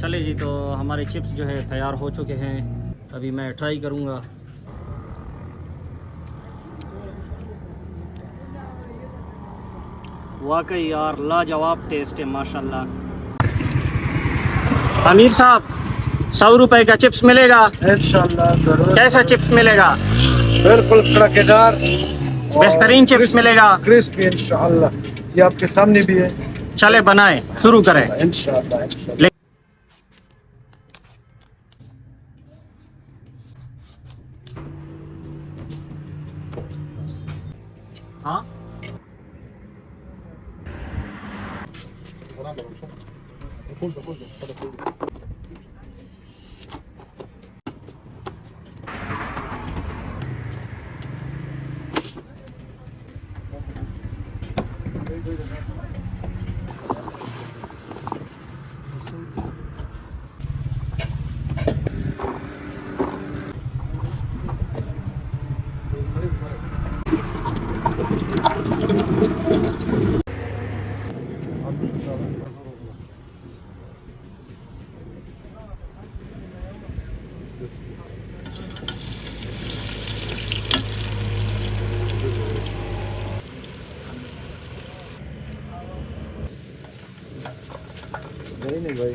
चले जी, तो हमारे चिप्स जो है तैयार हो चुके हैं। अभी मैं ट्राई करूँगा। वाकई यार लाजवाब टेस्ट है माशाल्लाह। अमीर साहब, 100 रुपए का चिप्स मिलेगा इंशाल्लाह जरूर। कैसा चिप्स मिलेगा? बिल्कुल कड़केदार बेहतरीन चिप्स मिलेगा। क्रिस्पी इंशाल्लाह। ये आपके सामने भी है। चले बनाएं, शुरू करें। इंशाल्लाह इंशाल्लाह। हाँ, नहीं भाई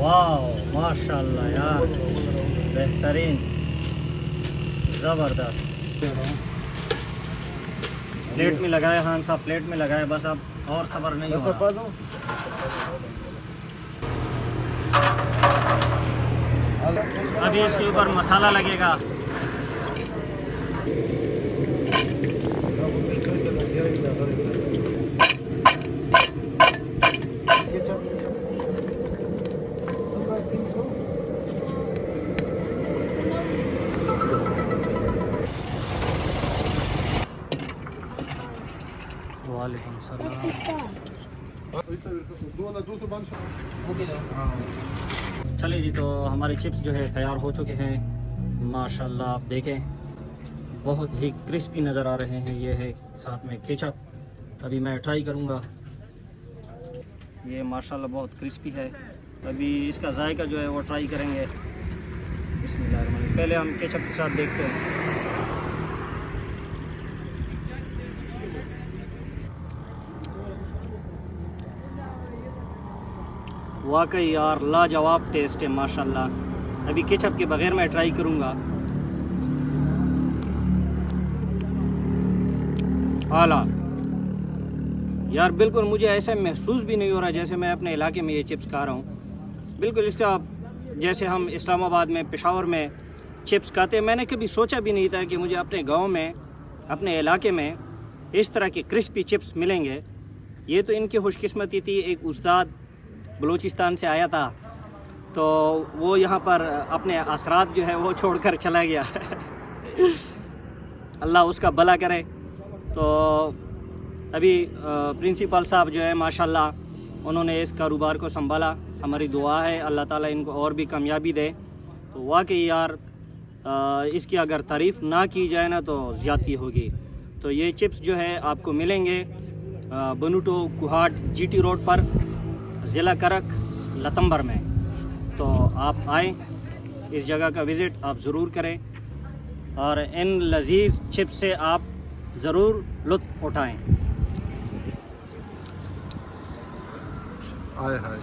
वाह माशाल्लाह यार, बेहतरीन, ज़बरदस्त। प्लेट में लगाए खान साहब, प्लेट में लगाए। बस अब और सब्र नहीं हो रहा। अभी इसके ऊपर मसाला लगेगा। वालेकुम सलाम। चलिए जी, तो हमारे चिप्स जो है तैयार हो चुके हैं माशाल्लाह। आप देखें, बहुत ही क्रिस्पी नज़र आ रहे हैं। ये है साथ में केचप। अभी मैं ट्राई करूँगा। ये माशाल्लाह बहुत क्रिस्पी है। अभी इसका जायका जो है वो ट्राई करेंगे। बिस्मिल्लाह। पहले हम केचप के साथ देखते हैं। वाकई यार लाजवाब टेस्ट है माशाल्लाह। अभी केचप के बगैर मैं ट्राई करूँगा। आला यार, बिल्कुल मुझे ऐसा महसूस भी नहीं हो रहा जैसे मैं अपने इलाके में ये चिप्स खा रहा हूँ। बिल्कुल इसका जैसे हम इस्लामाबाद में, पेशावर में चिप्स खाते हैं। मैंने कभी सोचा भी नहीं था कि मुझे अपने गांव में, अपने इलाके में इस तरह के क्रिस्पी चिप्स मिलेंगे। ये तो इनकी खुशकिस्मती थी। एक उस्ताद बलूचिस्तान से आया था, तो वो यहाँ पर अपने असरात जो है वो छोड़कर चला गया। अल्लाह उसका भला करे। तो अभी प्रिंसिपल साहब जो है माशाल्लाह, उन्होंने इस कारोबार को संभाला। हमारी दुआ है अल्लाह ताला इनको और भी कामयाबी दे। तो वाकई यार इसकी अगर तारीफ़ ना की जाए ना तो ज़्यादती होगी। तो ये चिप्स जो है आपको मिलेंगे बनूटो कुहाट जीटी रोड पर, ज़िला करक, लतम्बर में। तो आप आएँ, इस जगह का विज़िट आप ज़रूर करें और इन लजीज़ चिप्स से आप ज़रूर लुत्फ़ उठाएँ। हाय हाय।